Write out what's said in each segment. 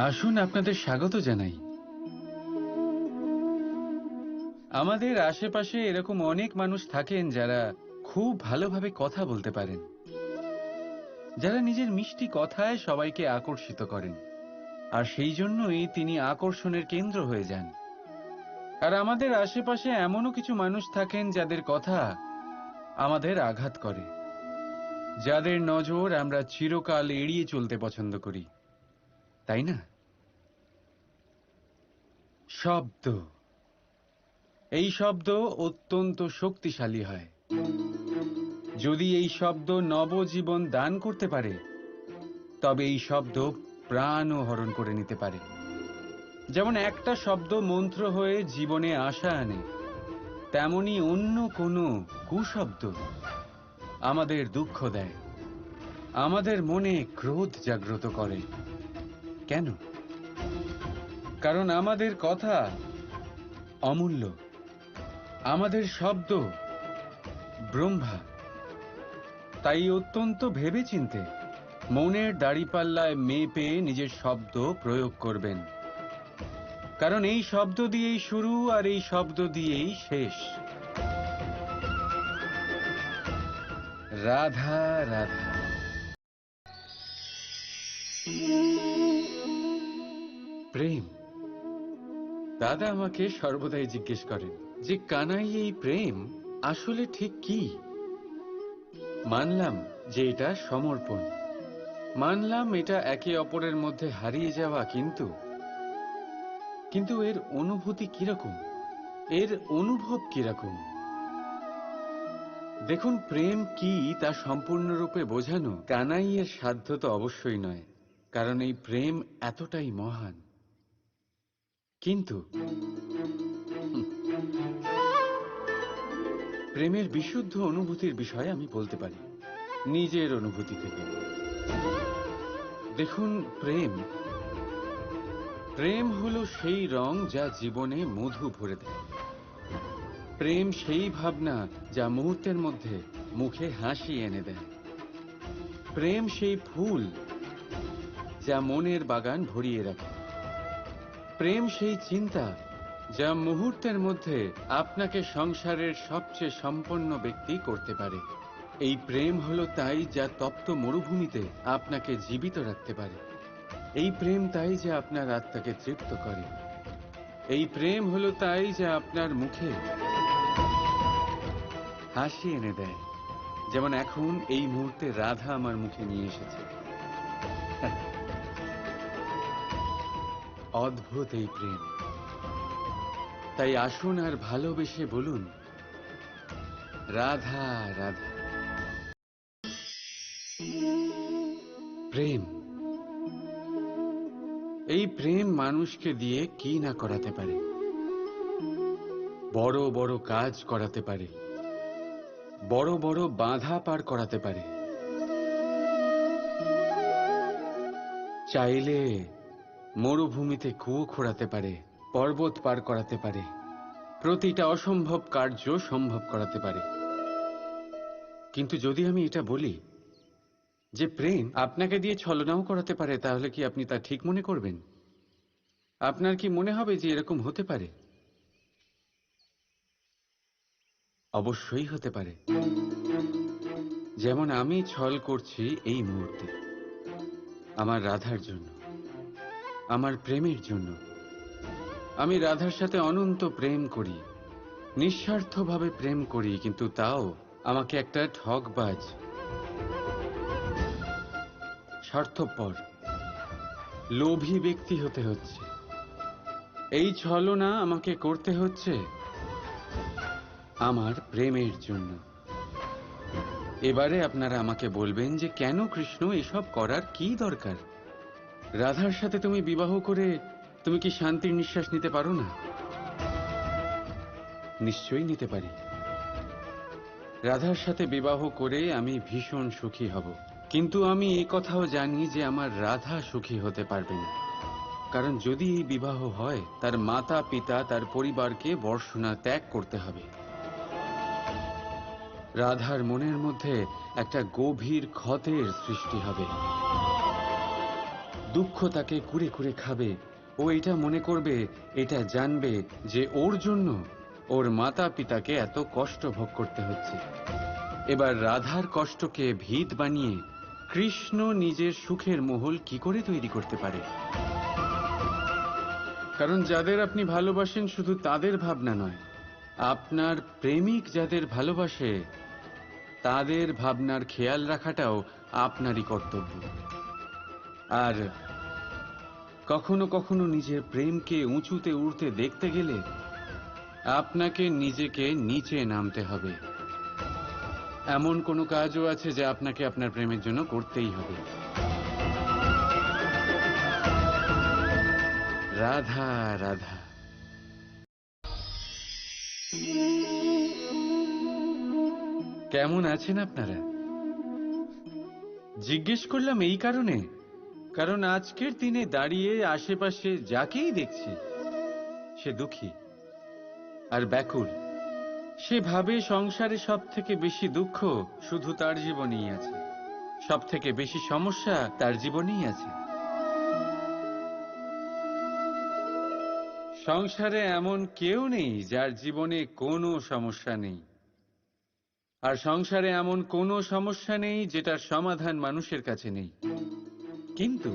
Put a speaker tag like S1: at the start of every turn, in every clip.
S1: আসুন আপনাদের স্বাগত জানাই। আমাদের আশেপাশে এরকম অনেক মানুষ থাকেন যারা খুব ভালোভাবে কথা বলতে পারেন, যারা নিজের মিষ্টি কথায় সবাইকে আকর্ষিত করেন, আর সেই জন্যই তিনি আকর্ষণের কেন্দ্র হয়ে যান। আর আমাদের আশেপাশে এমনও কিছু মানুষ থাকেন যাদের কথা আমাদের আঘাত করে, যাদের নজর আমরা চিরকাল এড়িয়ে চলতে পছন্দ করি, তাই না? শব্দ, এই শব্দ অত্যন্ত শক্তিশালী হয়। যদি এই শব্দ নবজীবন দান করতে পারে, তবে এই শব্দ প্রাণও হরণ করে নিতে পারে। যেমন একটা শব্দ মন্ত্র হয়ে জীবনে আশা আনে, তেমনি অন্য কোনো কুশব্দ আমাদের দুঃখ দেয়, আমাদের মনে ক্রোধ জাগ্রত করে। কেন? কারণ আমাদের কথা অমূল্য, আমাদের শব্দ ব্রহ্মা। তাই অত্যন্ত ভেবেচিন্তে মনের দাড়িপাল্লায় মেপে নিজের শব্দ প্রয়োগ করবেন, কারণ এই শব্দ দিয়েই শুরু আর এই শব্দ দিয়েই শেষ। রাধা রাধা। প্রেম। দাদা আমাকে সর্বদাই জিজ্ঞেস করেন যে কানাই, এই প্রেম আসলে ঠিক কি? মানলাম যে এটা সমর্পণ, মানলাম এটা একে অপরের মধ্যে হারিয়ে যাওয়া, কিন্তু কিন্তু এর অনুভূতি কিরকম, এর অনুভব কিরকম? দেখুন, প্রেম কি তা সম্পূর্ণরূপে বোঝানো কানাইয়ের সাধ্য তো অবশ্যই নয়, কারণ এই প্রেম এতটাই মহান। কিন্তু প্রেমের বিশুদ্ধ অনুভূতির বিষয়ে আমি বলতে পারি নিজের অনুভূতি থেকে। দেখুন, প্রেম প্রেম হলো সেই রং যা জীবনে মধু ভরে দেয়। প্রেম সেই ভাবনা যা মুহূর্তের মধ্যে মুখে হাসি এনে দেয়। প্রেম সেই ফুল যা মনের বাগান ভরিয়ে রাখে। প্রেম সেই চিন্তা যা মুহূর্তের মধ্যে আপনাকে সংসারের সবচেয়ে সম্পন্ন ব্যক্তি করতে পারে। এই প্রেম হলো তাই যা তপ্ত মরুভূমিতে আপনাকে জীবিত রাখতে পারে। এই প্রেম তাই যা আপনার আত্মাকে তৃপ্ত করে। এই প্রেম হলো তাই যা আপনার মুখে হাসি এনে দেয়, যেমন এখন এই মুহূর্তে রাধা আমার মুখে নিয়ে এসেছে। অদ্ভুত এই প্রেম। তাই আসুন আর ভালোবেসে বলুন, রাধা রাধা। প্রেম, এই প্রেম মানুষকে দিয়ে কি না করাতে পারে। বড় বড় কাজ করাতে পারে, বড় বড় বাধা পার করাতে পারে। চাইলে মরুভূমিতে কুয়ো খোঁড়াতে পারে, পর্বত পার করাতে পারে, প্রতিটা অসম্ভব কার্য সম্ভব করাতে পারে। কিন্তু যদি আমি এটা বলি যে প্রেম আপনাকে দিয়ে ছলনাও করাতে পারে, তাহলে কি আপনি তা ঠিক মনে করবেন? আপনার কি মনে হবে যে এরকম হতে পারে? অবশ্যই হতে পারে। যেমন আমি ছল করছি এই মুহূর্তে আমার রাধার জন্য, আমার প্রেমের জন্য। আমি রাধার সাথে অনন্ত প্রেম করি, নিঃস্বার্থভাবে প্রেম করি, কিন্তু তাও আমাকে একটা ঠকবাজ, স্বার্থপর, লোভী ব্যক্তি হতে হচ্ছে। এই ছলনা আমাকে করতে হচ্ছে আমার প্রেমের জন্য। এবারে আপনারা আমাকে বলবেন যে কেন কৃষ্ণ এসব করার কি দরকার? রাধার সাথে তুমি বিবাহ করে তুমি কি শান্তির নিঃশ্বাস নিতে পারো না? নিশ্চয়ই নিতে পারি। রাধার সাথে বিবাহ করে আমি ভীষণ সুখী হব, কিন্তু আমি এ কথাও জানি যে আমার রাধা সুখী হতে পারবে না। কারণ যদি এই বিবাহ হয়, তার মাতা পিতা তার পরিবারকে বর্ষণা ত্যাগ করতে হবে। রাধার মনের মধ্যে একটা গভীর ক্ষতের সৃষ্টি হবে। দুঃখ তাকে কুরে কুরে খাবে। ও এটা মনে করবে, এটা জানবে যে ওর জন্য ওর মাতা পিতাকে এত কষ্ট ভোগ করতে হচ্ছে। এবার রাধার কষ্টকে ভিত বানিয়ে কৃষ্ণ নিজের সুখের মহল কি করে তৈরি করতে পারে? কারণ যাদের আপনি ভালোবাসেন শুধু তাদের ভাবনা নয়, আপনার প্রেমিক যাদের ভালোবাসে তাদের ভাবনার খেয়াল রাখাটাও আপনারই কর্তব্য। আর কখনো কখনো নিজের প্রেমকে উঁচুতে উঠতে দেখতে গেলে আপনাকে নিজেকে নিচে নামতে হবে। এমন কোনো কাজও আছে যা আপনাকে আপনার প্রেমের জন্য করতেই হবে। রাধা রাধা। কেমন আছেন আপনারা? জিজ্ঞেস করলাম এই কারণে, কারণ আজকের দিনে দাঁড়িয়ে আশেপাশে যাকেই দেখছি সে দুঃখী আর ব্যাকুল। সে ভাবে সংসারে সব থেকে বেশি দুঃখ শুধু তার জীবনেই আছে, সব থেকে বেশি সমস্যা তার জীবনেই আছে। সংসারে এমন কেউ নেই যার জীবনে কোনো সমস্যা নেই, আর সংসারে এমন কোনো সমস্যা নেই যেটার সমাধান মানুষের কাছে নেই। কিন্তু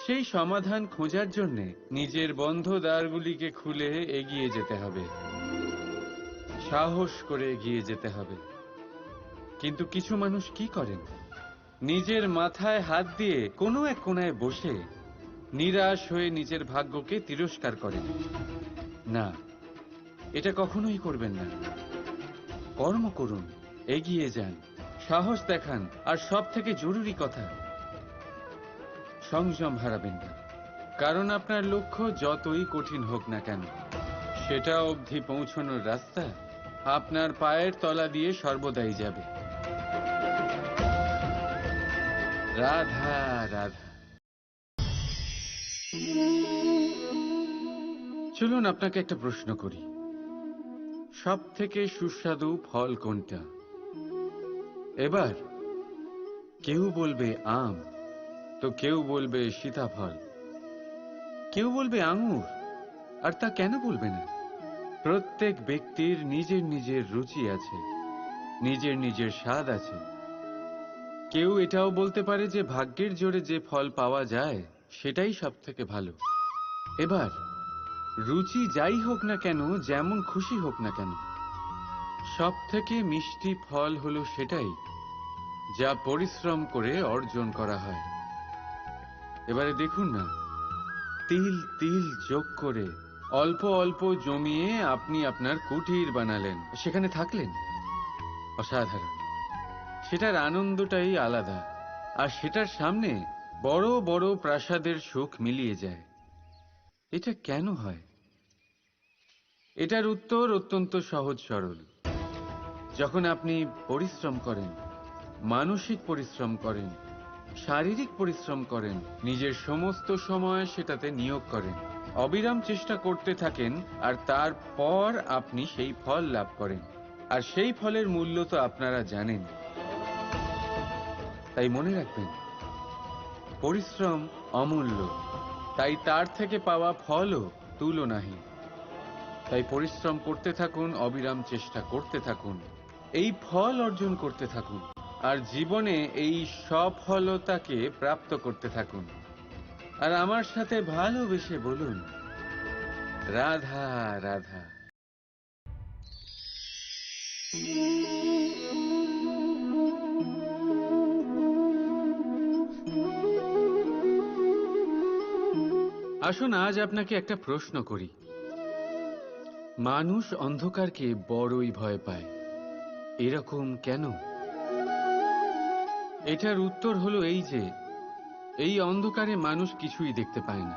S1: সেই সমাধান খোঁজার জন্য নিজের বন্ধ দ্বারগুলিকে খুলে এগিয়ে যেতে হবে, সাহস করে এগিয়ে যেতে হবে। কিন্তু কিছু মানুষ কি করেন, নিজের মাথায় হাত দিয়ে কোনো এক কোণায় বসে নিরাশ হয়ে নিজের ভাগ্যকে তিরস্কার করেন। না, এটা কখনোই করবেন না। কর্ম করুন, এগিয়ে যান, সাহস দেখান, আর সব থেকে জরুরি কথা, সংযম হারাবেন না। কারণ আপনার লক্ষ্য যতই কঠিন হোক না কেন, সেটা অবধি পৌঁছানোর রাস্তা আপনার পায়ের তলা দিয়ে সর্বদাই যাবে। রাধা রাধা। চলুন আপনাকে একটা প্রশ্ন করি, সব থেকে সুস্বাদু ফল কোনটা? এবার কেউ বলবে আম, তো কেউ বলবে সীতাফল, কেউ বলবে আঙুর। আর তা কেন বলবে না? প্রত্যেক ব্যক্তির নিজের নিজের রুচি আছে, নিজের নিজের স্বাদ আছে। কেউ এটাও বলতে পারে যে ভাগ্যের জোরে যে ফল পাওয়া যায় সেটাই সব থেকে ভালো। এবার রুচি যাই হোক না কেন, যেমন খুশি হোক না কেন, সব থেকে মিষ্টি ফল হলো সেটাই যা পরিশ্রম করে অর্জন করা হয়। এবারে দেখুন না, তিল তিল যোগ করে অল্প অল্প জমিয়ে আপনি আপনার কুটির বানালেন, সেখানে থাকলেন, অসাধারণ। সেটার আনন্দটাই আলাদা, আর সেটার সামনে বড় বড় প্রাসাদের সুখ মিলিয়ে যায়। এটা কেন হয়? এটার উত্তর অত্যন্ত সহজ সরল। যখন আপনি পরিশ্রম করেন, মানসিক পরিশ্রম করেন, শারীরিক পরিশ্রম করেন, নিজের সমস্ত সময় সেটাতে নিয়োগ করেন, অবিরাম চেষ্টা করতে থাকেন, আর তারপর আপনি সেই ফল লাভ করেন। আর সেই ফলের মূল্য তো আপনারা জানেন। তাই মনে রাখবেন, পরিশ্রম অমূল্য, তাই তার থেকে পাওয়া ফলও তুলনাহীন। তাই পরিশ্রম করতে থাকুন, অবিরাম চেষ্টা করতে থাকুন, এই ফল অর্জন করতে থাকুন, আর জীবনে এই সফলতাকে প্রাপ্ত করতে থাকুন। আর আমার সাথে ভালোবেসে বলুন, রাধা রাধা। আসুন আজ আপনাকে একটা প্রশ্ন করি। মানুষ অন্ধকারকে বড়ই ভয় পায়, এরকম কেন? এটার উত্তর হলো এই যে এই অন্ধকারে মানুষ কিছুই দেখতে পায় না,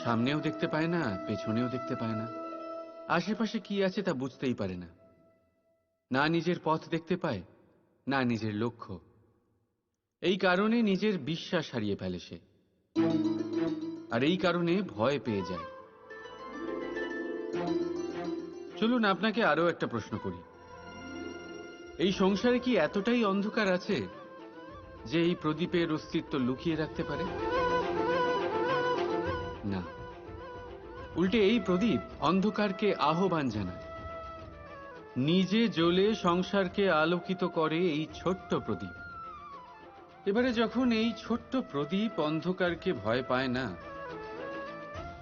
S1: সামনেও দেখতে পায় না, পেছনেও দেখতে পায় না, আশেপাশে কি আছে তা বুঝতেই পারে না। না নিজের পথ দেখতে পায়, না নিজের লক্ষ্য। এই কারণে নিজের বিশ্বাস হারিয়ে ফেলে সে, আর এই কারণে ভয় পেয়ে যায়। চলুন আপনাকে আরো একটা প্রশ্ন করি, এই সংসারে কি এতটাই অন্ধকার আছে যে এই প্রদীপের অস্তিত্ব লুকিয়ে রাখতে পারে? না, উল্টে এই প্রদীপ অন্ধকারকে আহ্বান জানায়। নিজে জ্বলে সংসারকে আলোকিত করে এই ছোট্ট প্রদীপ। এবারে যখন এই ছোট্ট প্রদীপ অন্ধকারকে ভয় পায় না,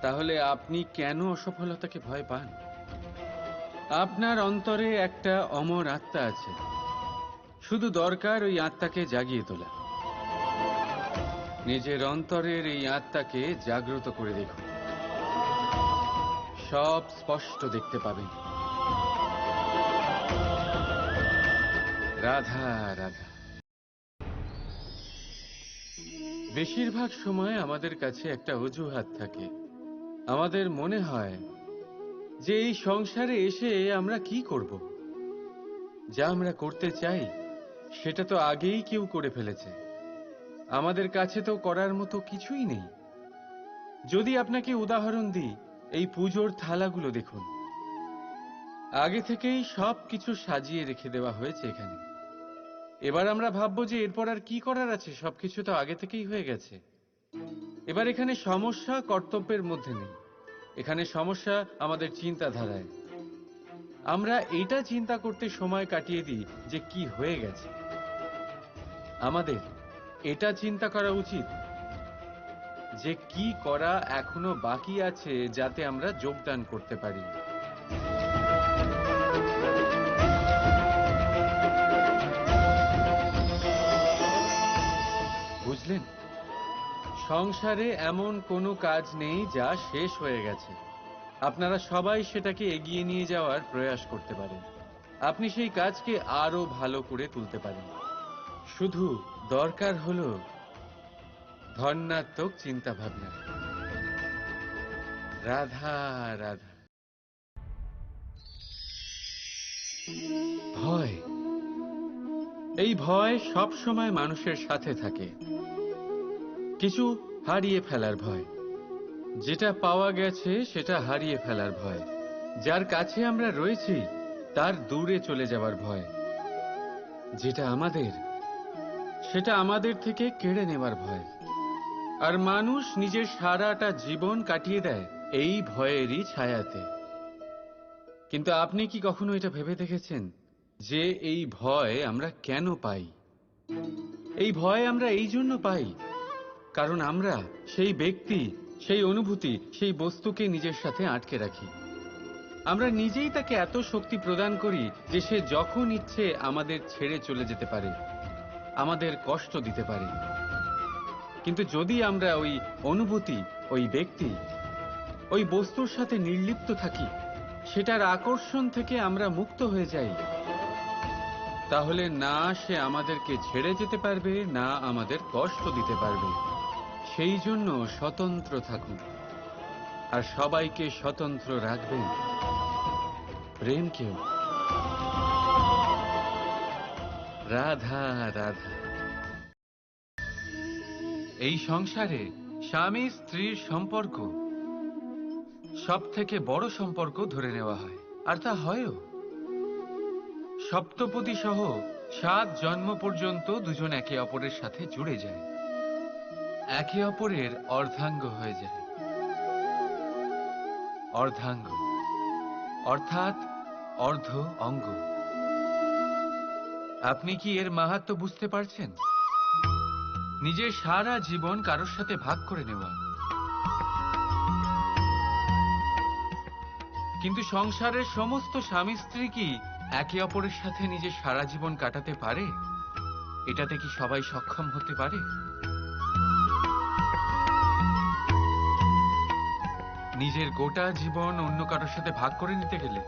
S1: তাহলে আপনি কেন অসফলতাকে ভয় পান? আপনার অন্তরে একটা অমর আত্মা আছে, শুধু দরকার ওই আত্মাকে জাগিয়ে তোলা। নিজের অন্তরের এই আত্মাকে জাগ্রত করে দেখুন, সব স্পষ্ট দেখতে পাবেন। রাধা রাধা। বেশিরভাগ সময় আমাদের কাছে একটা অজুহাত থাকে। আমাদের মনে হয় যে এই সংসারে এসে আমরা কি করব? যা আমরা করতে চাই সেটা তো আগেই কেউ করে ফেলেছে। আমাদের কাছে তো করার মতো কিছুই নেই। যদি আপনাকে উদাহরণ দিই, এই পুজোর থালাগুলো দেখুন, আগে থেকেই সব কিছু সাজিয়ে রেখে দেওয়া হয়েছে এখানে। এবার আমরা ভাববো যে এরপর আর কি করার আছে, সবকিছু তো আগে থেকেই হয়ে গেছে। এবার এখানে সমস্যা কর্তব্যের মধ্যে নেই, এখানে সমস্যা আমাদের চিন্তাধারায়। আমরা এটা চিন্তা করতে সময় কাটিয়ে দিই যে কি হয়ে গেছে। আমাদের এটা চিন্তা করা উচিত যে কি করা এখনো বাকি আছে, যাতে আমরা যোগদান করতে পারি। বুঝলেন? সংসারে এমন কোনো কাজ নেই যা শেষ হয়ে গেছে। আপনারা সবাই সেটাকে এগিয়ে নিয়ে যাওয়ার প্রয়াস করতে পারেন। আপনি সেই কাজকে আরো ভালো করে তুলতে পারেন। শুধু দরকার হলো ধন্যাত্মক চিন্তা ভাবনা। রাধা রাধা। ভয়, এই ভয় সব সময় মানুষের সাথে থাকে। কিছু হারিয়ে ফেলার ভয়, যেটা পাওয়া গেছে সেটা হারিয়ে ফেলার ভয়, যার কাছে আমরা রয়েছি তার দূরে চলে যাওয়ার ভয়, যেটা আমাদের সেটা আমাদের থেকে কেড়ে নেওয়ার ভয়। আর মানুষ নিজের সারাটা জীবন কাটিয়ে দেয় এই ভয়েরই ছায়াতে। কিন্তু আপনি কি কখনো এটা ভেবে দেখেছেন যে এই ভয় আমরা কেন পাই? এই ভয় আমরা এই জন্য পাই কারণ আমরা সেই ব্যক্তি, সেই অনুভূতি, সেই বস্তুকে নিজের সাথে আটকে রাখি। আমরা নিজেই তাকে এত শক্তি প্রদান করি যে সে যখন ইচ্ছে আমাদের ছেড়ে চলে যেতে পারে, আমাদের কষ্ট দিতে পারে। কিন্তু যদি আমরা ওই অনুভূতি, ওই ব্যক্তি, ওই বস্তুর সাথে নির্লিপ্ত থাকি, সেটার আকর্ষণ থেকে আমরা মুক্ত হয়ে যাই, তাহলে না সে আমাদেরকে ছেড়ে যেতে পারবে, না আমাদের কষ্ট দিতে পারবে। সেই জন্য স্বতন্ত্র থাকুন, আর সবাইকে স্বতন্ত্র রাখবেন, প্রেমকেও। রাধা রাধা। এই সংসারে স্বামী স্ত্রীর সম্পর্ক সব থেকে বড় সম্পর্ক ধরে নেওয়া হয়, আর তা হয়ও। সপ্তপদী সহ 7 জন্ম পর্যন্ত দুজন একে অপরের সাথে জুড়ে যায়, একে অপরের অর্ধাঙ্গ হয়ে যায়। অর্ধাঙ্গ অর্থাৎ অর্ধ অঙ্গ। আপনি কি এর মাহাত্ম্য বুঝতে পারছেন? নিজের সারা জীবন কারোর সাথে ভাগ করে নেওয়া। কিন্তু সংসারের সমস্ত স্বামী স্ত্রী কি একে অপরের সাথে নিজের সারা জীবন কাটাতে পারে? এটাতে কি সবাই সক্ষম হতে পারে? নিজের গোটা জীবন অন্য কারোর সাথে ভাগ করে নিতে গেলে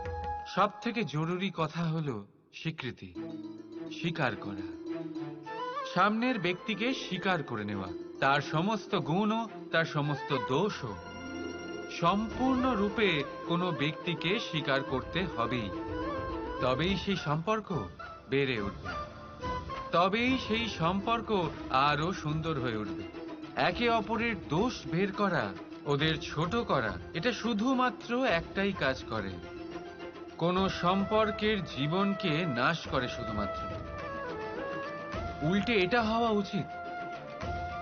S1: সব থেকে জরুরি কথা হলো স্বীকৃতি, স্বীকার করা। সামনের ব্যক্তিকে স্বীকার করে নেওয়া, তার সমস্ত গুণও, তার সমস্ত দোষও। সম্পূর্ণরূপে কোনো ব্যক্তিকে স্বীকার করতে হবেই, তবেই সেই সম্পর্ক বেড়ে উঠবে, তবেই সেই সম্পর্ক আরো সুন্দর হয়ে উঠবে। একে অপরের দোষ বের করা, ওদের ছোট করা, এটা শুধুমাত্র একটাই কাজ করে, কোনো সম্পর্কের জীবনকে নাশ করে শুধুমাত্র। উল্টে এটা হওয়া উচিত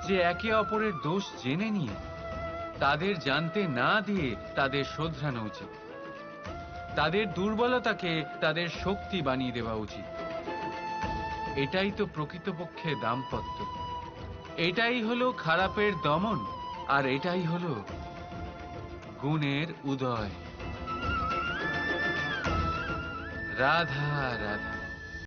S1: যে একে অপরের দোষ জেনে নিয়ে তাদের জানতে না দিয়ে তাদের শোধরানো উচিত। তাদের দুর্বলতাকে তাদের শক্তি বানিয়ে দেওয়া উচিত। এটাই তো প্রকৃতপক্ষে দাম্পত্য। এটাই হলো খারাপের দমন, আর এটাই হলো গুণের উদয়। রাধা রাধা।